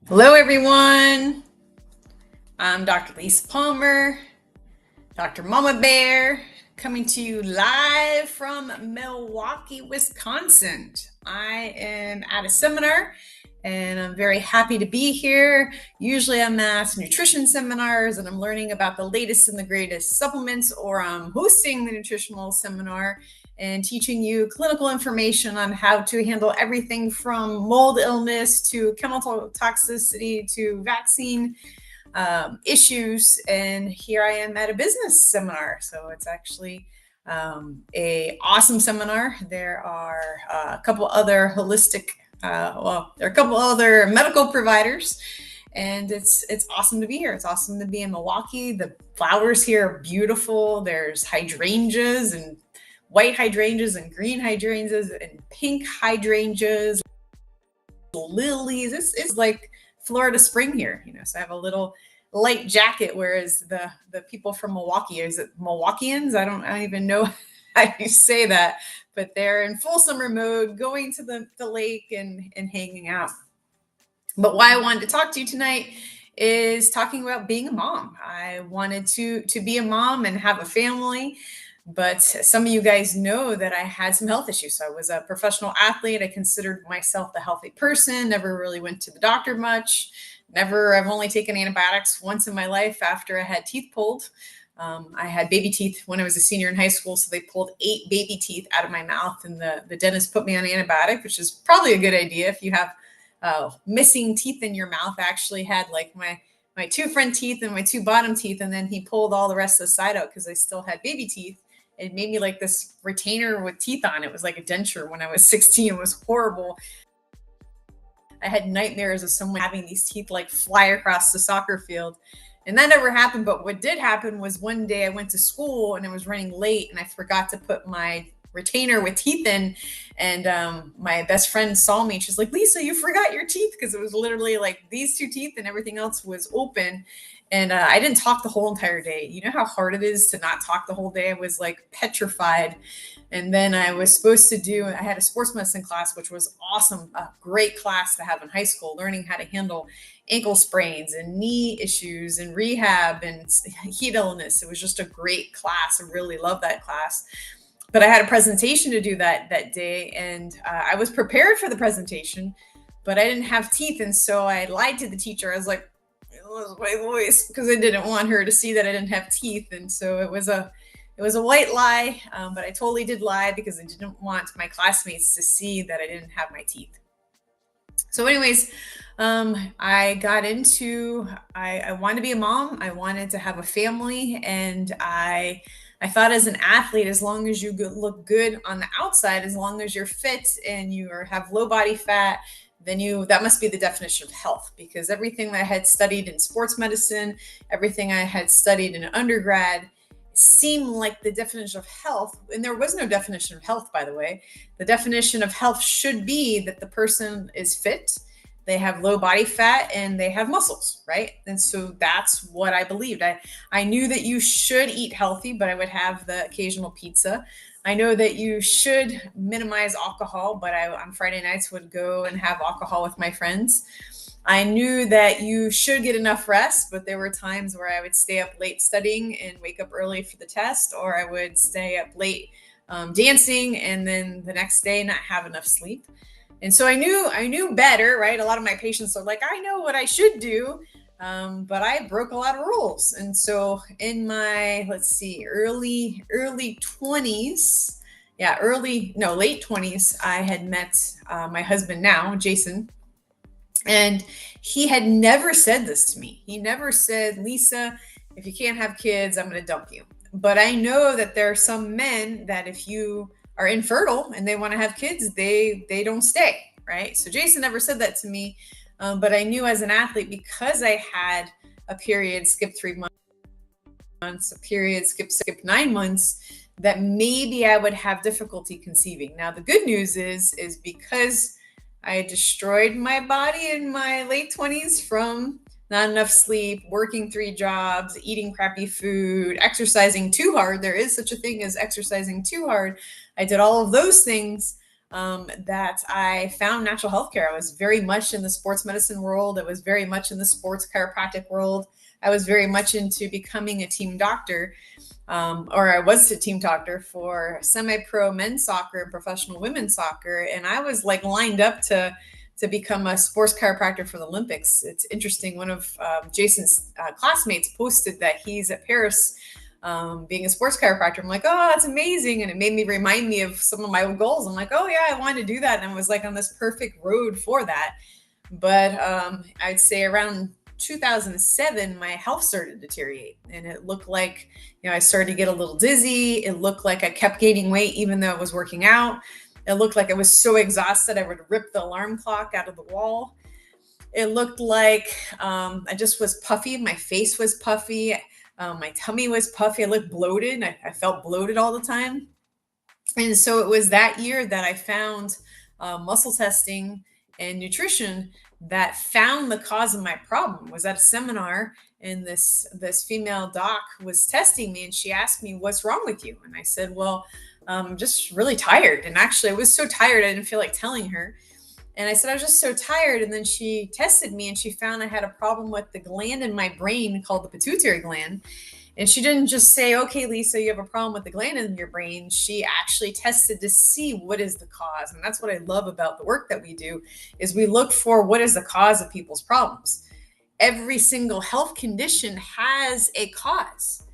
Hello, everyone. I'm Dr. Lisa Palmer, Dr. Mama Bear, coming to you live from Milwaukee, Wisconsin. I am at a seminar and I'm very happy to be here. Usually I'm at nutrition seminars and I'm learning about the latest and the greatest supplements, or I'm hosting the nutritional seminar and teaching you clinical information on how to handle everything from mold illness to chemical toxicity to vaccine issues. And here I am at a business seminar. So it's actually a awesome seminar. There are a couple other holistic, there are a couple other medical providers, and it's awesome to be here. It's awesome to be in Milwaukee. The flowers here are beautiful. There's hydrangeas and white hydrangeas and green hydrangeas and pink hydrangeas, lilies. It's like Florida spring here, so I have a little light jacket, whereas the people from Milwaukee, is it Milwaukeeans? I don't even know how you say that, but they're in full summer mode, going to the lake and hanging out. But why I wanted to talk to you tonight is talking about being a mom. I wanted to be a mom and have a family. But some of you guys know that I had some health issues. So I was a professional athlete. I considered myself a healthy person, never really went to the doctor much. I've only taken antibiotics once in my life after I had teeth pulled. I had baby teeth when I was a senior in high school. So they pulled 8 baby teeth out of my mouth, and the dentist put me on antibiotic, which is probably a good idea if you have missing teeth in your mouth. I actually had like my 2 front teeth and my 2 bottom teeth, and then he pulled all the rest of the side out because I still had baby teeth. It made me like this retainer with teeth on. It was like a denture when I was 16. It was horrible. I had nightmares of someone having these teeth like fly across the soccer field. And that never happened. But what did happen was one day I went to school and I was running late and I forgot to put my retainer with teeth in. And my best friend saw me. She's like, Lisa, you forgot your teeth, because it was literally like these 2 teeth and everything else was open. And I didn't talk the whole entire day. You know how hard it is to not talk the whole day? I was like petrified. And then I had a sports medicine class, which was awesome. A great class to have in high school, learning how to handle ankle sprains and knee issues and rehab and heat illness. It was just a great class. I really loved that class. But I had a presentation to do that day. And I was prepared for the presentation, but I didn't have teeth. And so I lied to the teacher. I was like, my voice, because I didn't want her to see that I didn't have teeth. And so it was a white lie, but I totally did lie because I didn't want my classmates to see that I didn't have my teeth. So anyways, I got into, I wanted to be a mom. I wanted to have a family. And I thought, as an athlete, as long as you look good on the outside, as long as you're fit and you have low body fat, then that must be the definition of health. Because everything that I had studied in sports medicine, everything I had studied in undergrad, seemed like the definition of health. And there was no definition of health, by the way. The definition of health should be that the person is fit, they have low body fat, and they have muscles, right? And so that's what I believed. I knew that you should eat healthy, but I would have the occasional pizza. I know that you should minimize alcohol, but I, on Friday nights, would go and have alcohol with my friends. I knew that you should get enough rest, but there were times where I would stay up late studying and wake up early for the test, or I would stay up late dancing and then the next day not have enough sleep. And so I knew better, right? A lot of my patients are like, I know what I should do, but I broke a lot of rules. And so in my, early 20s, late 20s, I had met my husband now, Jason. And he had never said this to me. He never said, Lisa, if you can't have kids, I'm going to dump you. But I know that there are some men that if you are infertile and they want to have kids, they don't stay, right? So Jason never said that to me. But I knew as an athlete, because I had a period skip 3 months, a period skip 9 months, that maybe I would have difficulty conceiving. Now, the good news is because I destroyed my body in my late 20s from not enough sleep, working 3 jobs, eating crappy food, exercising too hard. There is such a thing as exercising too hard. I did all of those things. that I found natural health care. I was very much in the sports medicine world. I was very much in the sports chiropractic world. I was very much into becoming a team doctor, or I was a team doctor for semi-pro men's soccer and professional women's soccer. And I was like lined up to become a sports chiropractor for the Olympics. It's interesting. One of Jason's classmates posted that he's at Paris being a sports chiropractor. I'm like, oh, that's amazing. And it made me remind me of some of my old goals. I'm like, oh yeah, I wanted to do that. And I was like on this perfect road for that. But I'd say around 2007, my health started to deteriorate, and it looked like, I started to get a little dizzy. It looked like I kept gaining weight, even though I was working out. It looked like I was so exhausted, I would rip the alarm clock out of the wall. It looked like I just was puffy. My face was puffy. My tummy was puffy. I looked bloated. I felt bloated all the time. And so it was that year that I found muscle testing and nutrition that found the cause of my problem. Was at a seminar, and this female doc was testing me, and she asked me, "What's wrong with you?" And I said, "Well, I'm just really tired." And actually, I was so tired, I didn't feel like telling her. And I said, I was just so tired. And then she tested me, and she found I had a problem with the gland in my brain called the pituitary gland. And she didn't just say, okay, Lisa, you have a problem with the gland in your brain. She actually tested to see what is the cause. And that's what I love about the work that we do, is we look for what is the cause of people's problems. Every single health condition has a cause.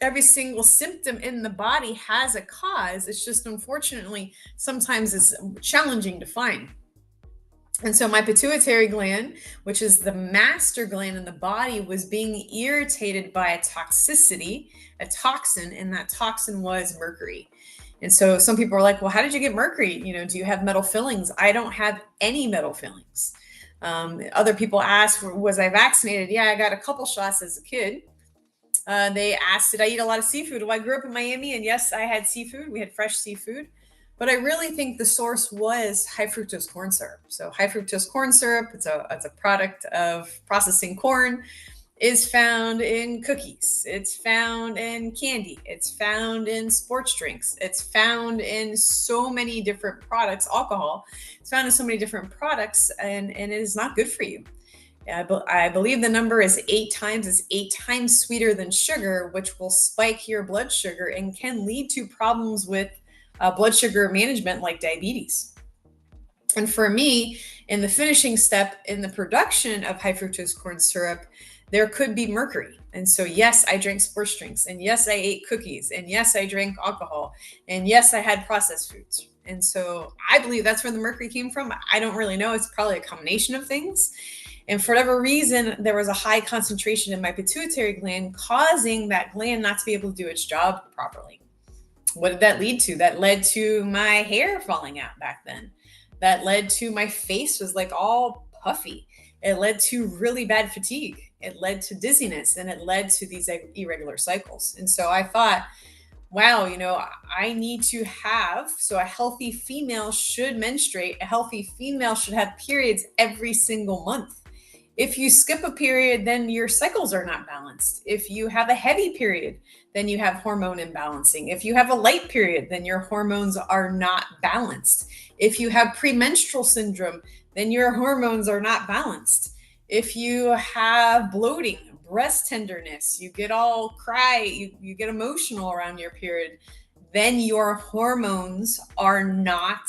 Every single symptom in the body has a cause. It's just, unfortunately, sometimes it's challenging to find. And so my pituitary gland, which is the master gland in the body, was being irritated by a toxicity, a toxin, and that toxin was mercury. And so some people are like, well, how did you get mercury? Do you have metal fillings? I don't have any metal fillings. Other people ask, was I vaccinated? Yeah, I got a couple shots as a kid. They asked, did I eat a lot of seafood? Well, I grew up in Miami, and yes, I had seafood. We had fresh seafood. But I really think the source was high fructose corn syrup. So high fructose corn syrup, it's a product of processing corn, is found in cookies. It's found in candy. It's found in sports drinks. It's found in so many different products, alcohol. It's found in so many different products, and it is not good for you. I believe the number is 8 times. It's 8 times sweeter than sugar, which will spike your blood sugar and can lead to problems with blood sugar management, like diabetes. And for me, in the finishing step in the production of high fructose corn syrup, there could be mercury. And so, yes, I drank sports drinks, and yes, I ate cookies, and yes, I drank alcohol, and yes, I had processed foods. And so I believe that's where the mercury came from. I don't really know. It's probably a combination of things. And for whatever reason, there was a high concentration in my pituitary gland, causing that gland not to be able to do its job properly. What did that lead to? That led to my hair falling out back then. That led to my face was like all puffy. It led to really bad fatigue. It led to dizziness, and it led to these irregular cycles. And so I thought, wow, I need to have, so a healthy female should menstruate. A healthy female should have periods every single month. If you skip a period, then your cycles are not balanced. If you have a heavy period, then you have hormone imbalancing. If you have a light period, then your hormones are not balanced. If you have premenstrual syndrome, then your hormones are not balanced. If you have bloating, breast tenderness, you get all cry, you get emotional around your period, then your hormones are not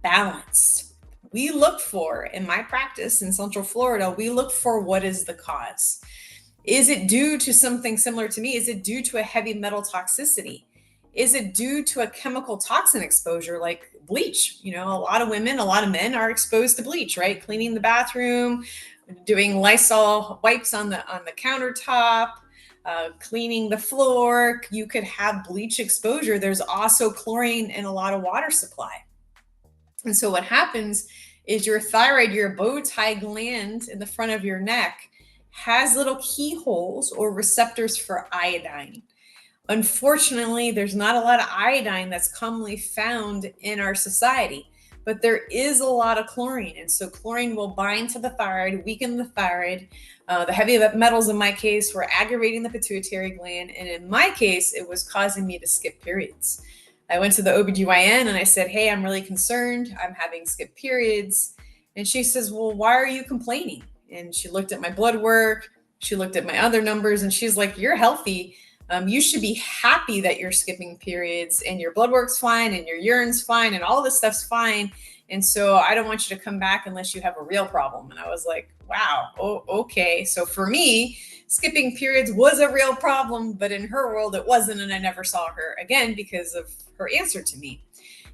balanced. We look for, in my practice in Central Florida, we look for what is the cause. Is it due to something similar to me? Is it due to a heavy metal toxicity? Is it due to a chemical toxin exposure like bleach? A lot of women, a lot of men are exposed to bleach, right? Cleaning the bathroom, doing Lysol wipes on the countertop, cleaning the floor. You could have bleach exposure. There's also chlorine in a lot of water supply. And so what happens is your thyroid, your bow tie gland in the front of your neck, has little keyholes or receptors for iodine. Unfortunately, there's not a lot of iodine that's commonly found in our society, but there is a lot of chlorine. And so chlorine will bind to the thyroid, weaken the thyroid. The heavy metals in my case were aggravating the pituitary gland. And in my case, it was causing me to skip periods. I went to the OBGYN and I said, hey, I'm really concerned. I'm having skipped periods. And she says, well, why are you complaining? And she looked at my blood work. She looked at my other numbers and she's like, you're healthy. You should be happy that you're skipping periods and your blood work's fine and your urine's fine and all this stuff's fine. And so I don't want you to come back unless you have a real problem. And I was like, wow, okay. So for me, skipping periods was a real problem, but in her world, it wasn't. And I never saw her again because of her answer to me.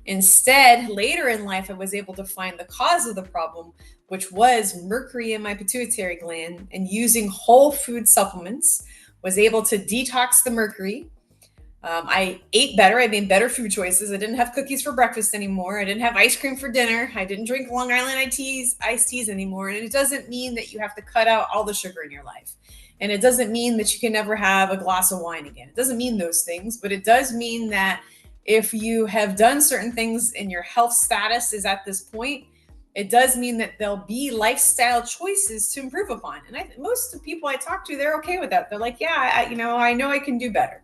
Instead, later in life, I was able to find the cause of the problem, which was mercury in my pituitary gland, and using whole food supplements, was able to detox the mercury. I ate better. I made better food choices. I didn't have cookies for breakfast anymore. I didn't have ice cream for dinner. I didn't drink Long Island iced teas anymore. And it doesn't mean that you have to cut out all the sugar in your life. And it doesn't mean that you can never have a glass of wine again. It doesn't mean those things, but it does mean that if you have done certain things and your health status is at this point, it does mean that there'll be lifestyle choices to improve upon. And most of the people I talk to, they're okay with that. They're like, yeah, I know I can do better.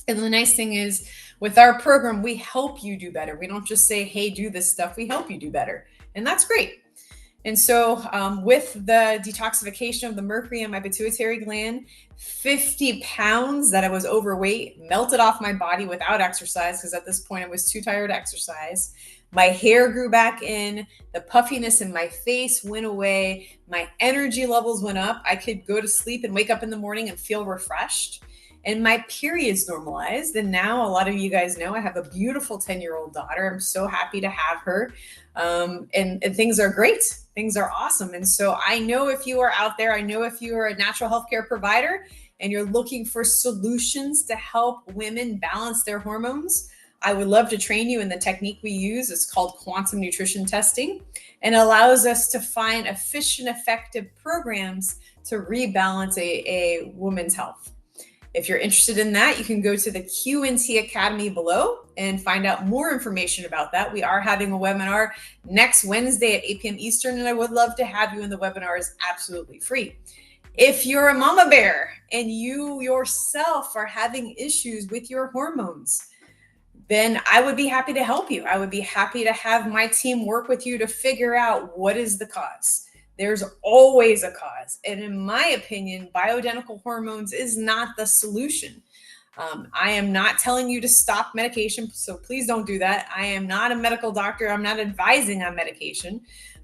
And the nice thing is with our program, we help you do better. We don't just say, hey, do this stuff. We help you do better. And that's great. And so with the detoxification of the mercury in my pituitary gland, 50 pounds that I was overweight melted off my body without exercise, because at this point I was too tired to exercise. My hair grew back in, the puffiness in my face went away, my energy levels went up. I could go to sleep and wake up in the morning and feel refreshed. And my periods normalized. And now a lot of you guys know I have a beautiful 10-year-old daughter. I'm so happy to have her. And things are great. Things are awesome. And so I know if you are out there, I know if you are a natural healthcare provider and you're looking for solutions to help women balance their hormones, I would love to train you in the technique we use. It's called quantum nutrition testing, and allows us to find efficient, effective programs to rebalance a woman's health. If you're interested in that, you can go to the QNT Academy below and find out more information about that. We are having a webinar next Wednesday at 8 p.m. Eastern, and I would love to have you in the webinar. It's absolutely free. If you're a mama bear and you yourself are having issues with your hormones, then I would be happy to help you. I would be happy to have my team work with you to figure out what is the cause. There's always a cause. And in my opinion, bioidentical hormones is not the solution. I am not telling you to stop medication, so please don't do that. I am not a medical doctor. I'm not advising on medication.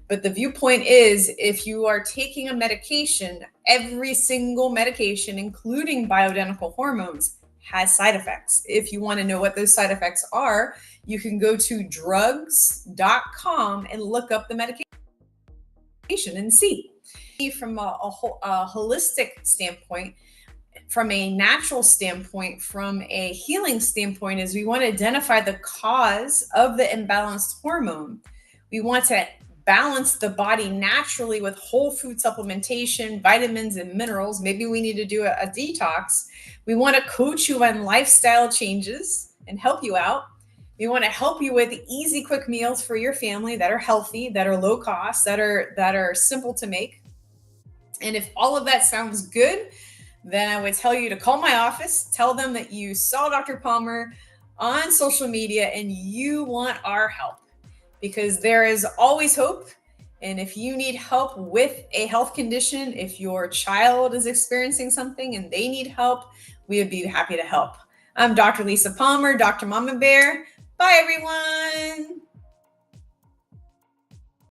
But the viewpoint is, if you are taking a medication, every single medication, including bioidentical hormones, has side effects. If you want to know what those side effects are, you can go to drugs.com and look up the medication and see. From a holistic standpoint, from a natural standpoint, from a healing standpoint, is we want to identify the cause of the imbalanced hormone. We want to balance the body naturally with whole food supplementation, vitamins and minerals. Maybe we need to do a detox. We want to coach you on lifestyle changes and help you out. We want to help you with easy, quick meals for your family that are healthy, that are low cost, that are simple to make. And if all of that sounds good, then I would tell you to call my office, tell them that you saw Dr. Palmer on social media and you want our help, because there is always hope. And if you need help with a health condition, if your child is experiencing something and they need help, we would be happy to help. I'm Dr. Lisa Palmer, Dr. Mama Bear. Bye, everyone.